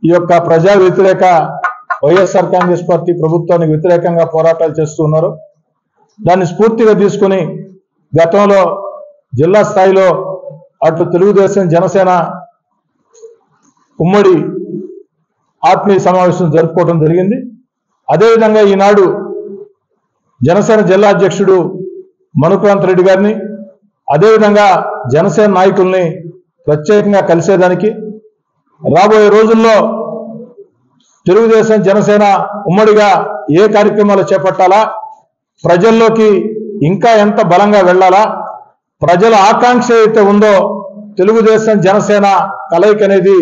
ఈ యొక్క ప్రజా వ్యతిరేక వైఎస్ఆర్ కాంగ్రెస్ పార్టీ ప్రభుత్వానికి వ్యతిరేకంగా పోరాటాలు చేస్తూ ఉన్నారు. దాన్ని స్ఫూర్తిగా తీసుకుని గతంలో జిల్లా స్థాయిలో అటు తెలుగుదేశం జనసేన ఉమ్మడి ఆత్మీయ సమావేశం జరుపుకోవడం జరిగింది. అదేవిధంగా ఈనాడు జనసేన జిల్లా అధ్యక్షుడు మనుక్రాంత్ రెడ్డి గారిని, అదేవిధంగా జనసేన నాయకుల్ని ప్రత్యేకంగా కలిసేదానికి, రాబోయే రోజుల్లో తెలుగుదేశం జనసేన ఉమ్మడిగా ఏ కార్యక్రమాలు చేపట్టాలా, ప్రజల్లోకి ఇంకా ఎంత బలంగా వెళ్ళాలా, ప్రజల ఆకాంక్ష అయితే ఉందో తెలుగుదేశం జనసేన కలయిక అనేది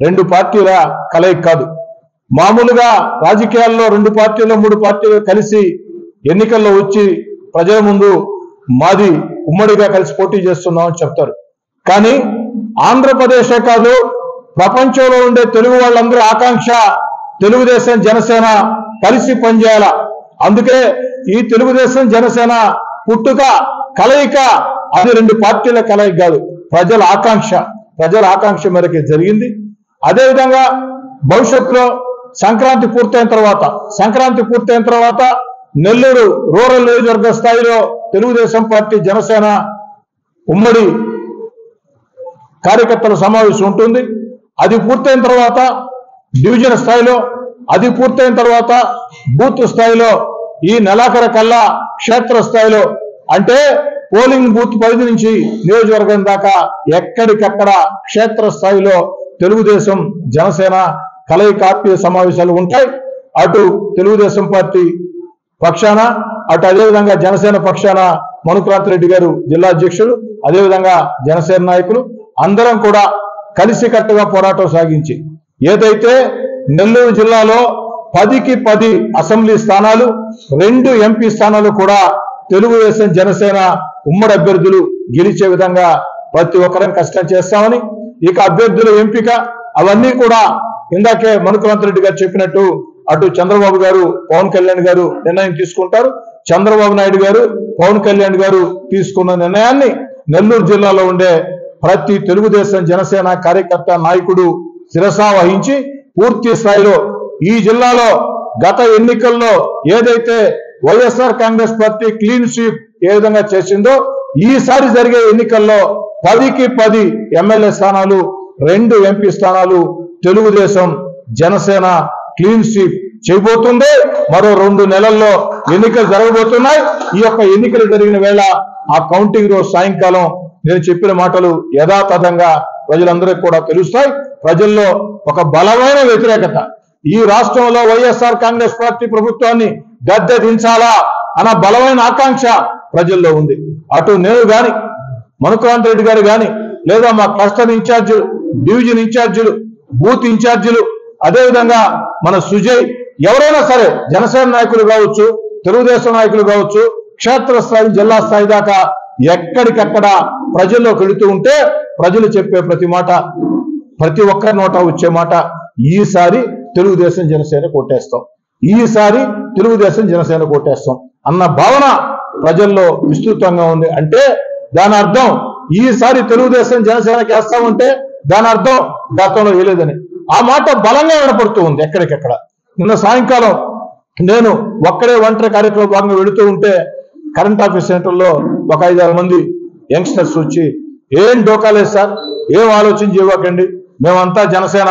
రెండు పార్టీల కలయిక కాదు. మామూలుగా రాజకీయాల్లో రెండు పార్టీలు మూడు పార్టీలు కలిసి ఎన్నికల్లో వచ్చి ప్రజల ముందు మాది ఉమ్మడిగా కలిసి పోటీ చేస్తున్నామని చెప్తారు. కానీ ఆంధ్రప్రదేశే కాదు, ప్రపంచంలో ఉండే తెలుగు వాళ్ళందరూ ఆకాంక్ష తెలుగుదేశం జనసేన కలిసి పనిచేయాల. అందుకే ఈ తెలుగుదేశం జనసేన పుట్టుక కలయిక అది రెండు పార్టీల కలయిక కాదు, ప్రజల ఆకాంక్ష మేరకు జరిగింది. అదేవిధంగా భవిష్యత్తులో సంక్రాంతి పూర్తయిన తర్వాత నెల్లూరు రూరల్ నియోజకవర్గ స్థాయిలో తెలుగుదేశం పార్టీ జనసేన ఉమ్మడి కార్యకర్తల సమావేశం ఉంటుంది. అది పూర్తయిన తర్వాత డివిజన్ స్థాయిలో, అది పూర్తయిన తర్వాత బూత్ స్థాయిలో, ఈ నెలాఖరు కల్లా క్షేత్ర స్థాయిలో, అంటే పోలింగ్ బూత్ పరిధి నుంచి నియోజకవర్గం దాకా ఎక్కడికక్కడ క్షేత్ర స్థాయిలో తెలుగుదేశం జనసేన కలయిక ఆత్మీయ సమావేశాలు ఉంటాయి. అటు తెలుగుదేశం పార్టీ పక్షాన, అటు అదేవిధంగా జనసేన పక్షాన మనుక్రాంత్ రెడ్డి గారు జిల్లా అధ్యక్షుడు, అదేవిధంగా జనసేన నాయకులు అందరం కూడా కలిసికట్టుగా పోరాటం సాగించి ఏదైతే నెల్లూరు జిల్లాలో 10కి 10 అసెంబ్లీ స్థానాలు, 2 ఎంపీ స్థానాలు కూడా తెలుగుదేశం జనసేన ఉమ్మడి అభ్యర్థులు గెలిచే విధంగా ప్రతి ఒక్కరం కష్టం చేస్తామని, ఇక అభ్యర్థుల ఎంపిక అవన్నీ కూడా ఇందాకే మనుక్రాంత్ రెడ్డి గారు చెప్పినట్టు అటు చంద్రబాబు గారు పవన్ కళ్యాణ్ గారు నిర్ణయం తీసుకుంటారు. చంద్రబాబు నాయుడు గారు పవన్ కళ్యాణ్ గారు తీసుకున్న నిర్ణయాన్ని నెల్లూరు జిల్లాలో ఉండే ప్రతి తెలుగుదేశం జనసేన కార్యకర్త నాయకుడు శిరసా వహించి పూర్తి స్థాయిలో ఈ జిల్లాలో గత ఎన్నికల్లో ఏదైతే వైఎస్ఆర్ కాంగ్రెస్ పార్టీ క్లీన్ స్వీప్ ఏ విధంగా చేసిందో ఈసారి జరిగే ఎన్నికల్లో 10కి 10 ఎమ్మెల్యే స్థానాలు, 2 ఎంపీ స్థానాలు తెలుగుదేశం జనసేన క్లీన్ స్వీప్ చేయబోతుంది. మరో 2 నెలల్లో ఎన్నికలు జరగబోతున్నాయి. ఈ యొక్క ఎన్నికలు జరిగిన వేళ ఆ కౌంటింగ్ రోజు సాయంకాలం నేను చెప్పిన మాటలు యథాతథంగా ప్రజలందరికీ కూడా తెలుస్తాయి. ప్రజల్లో ఒక బలమైన వ్యతిరేకత, ఈ రాష్ట్రంలో వైఎస్ఆర్ కాంగ్రెస్ పార్టీ ప్రభుత్వాన్ని గద్దె దించాలా అన్న బలమైన ఆకాంక్ష ప్రజల్లో ఉంది. అటు నేను గాని, మనుక్రాంత్ రెడ్డి గారు గాని, లేదా మా క్లస్టర్ ఇన్ఛార్జీలు, డివిజన్ ఇన్ఛార్జీలు, బూత్ ఇన్ఛార్జీలు, అదేవిధంగా మన సుజయ్, ఎవరైనా సరే జనసేన నాయకులు కావచ్చు, తెలుగుదేశం నాయకులు కావచ్చు, క్షేత్ర స్థాయి జిల్లా స్థాయి దాకా ఎక్కడికక్కడ ప్రజల్లోకి వెళుతూ ఉంటే ప్రజలు చెప్పే ప్రతి మాట, ప్రతి ఒక్కరి నోట వచ్చే మాట, ఈసారి తెలుగుదేశం జనసేన కొట్టేస్తాం, ఈసారి తెలుగుదేశం జనసేన కొట్టేస్తాం అన్న భావన ప్రజల్లో విస్తృతంగా ఉంది. అంటే దాని అర్థం ఈసారి తెలుగుదేశం జనసేనకి వేస్తామంటే దాని అర్థం గతంలో వేయలేదని. ఆ మాట బలంగా వినపడుతూ ఉంది ఎక్కడికెక్కడ. నిన్న సాయంకాలం నేను ఒక్కడే ఒంటరి కార్యక్రమం భాగంగా వెళుతూ ఉంటే కరెంట్ ఆఫీస్ సెంటర్లో ఒక 5-6 మంది యంగ్స్టర్స్ వచ్చి, ఏం డోకాలేదు సార్, ఏం ఆలోచన చేయకండి, మేమంతా జనసేన,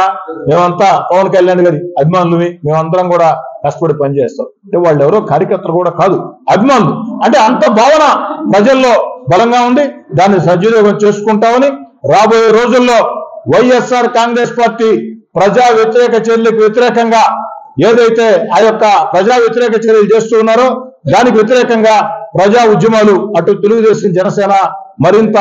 మేమంతా పవన్ కళ్యాణ్ గారి అభిమానులవి, మేమందరం కూడా కష్టపడి పనిచేస్తాం. అంటే వాళ్ళు ఎవరో కార్యకర్తలు కూడా కాదు, అభిమానులు. అంటే అంత భావన ప్రజల్లో బలంగా ఉంది. దాన్ని సద్వినియోగం చేసుకుంటామని, రాబోయే రోజుల్లో వైఎస్ఆర్ కాంగ్రెస్ పార్టీ ప్రజా వ్యతిరేక చర్యలకు వ్యతిరేకంగా ఏదైతే ఆ యొక్క ప్రజా వ్యతిరేక చర్యలు చేస్తూ ఉన్నారో దానికి వ్యతిరేకంగా ప్రజా ఉద్యమాలు అటు తెలుగుదేశం జనసేన మరింత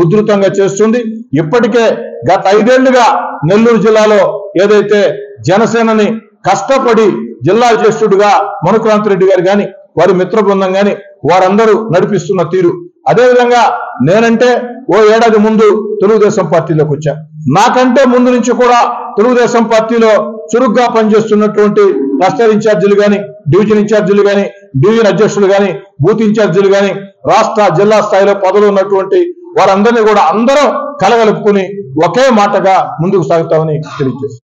ఉధృతంగా చేస్తుంది. ఇప్పటికే గత 5 ఏళ్లుగా నెల్లూరు జిల్లాలో ఏదైతే జనసేనని కష్టపడి జిల్లా అధ్యక్షుడిగా మనుక్రాంత్ రెడ్డి గారు కానీ, వారి మిత్ర బృందం కానీ వారందరూ నడిపిస్తున్న తీరు, అదేవిధంగా నేనంటే ఓ ఏడాది ముందు తెలుగుదేశం పార్టీలోకి వచ్చా, నాకంటే ముందు నుంచి కూడా తెలుగుదేశం పార్టీలో చురుగ్గా పనిచేస్తున్నటువంటి క్లస్టర్ ఇన్ఛార్జీలు కానీ, డివిజన్ ఇన్ఛార్జీలు కానీ, డివిజన్ అధ్యక్షులు కానీ, బూత్ ఇన్ఛార్జీలు కానీ, రాష్ట్ర జిల్లా స్థాయిలో పదవులు ఉన్నటువంటి వారందరినీ కూడా అందరం కలగలుపుకుని ఒకే మాటగా ముందుకు సాగుతామని తెలియజేస్తారు.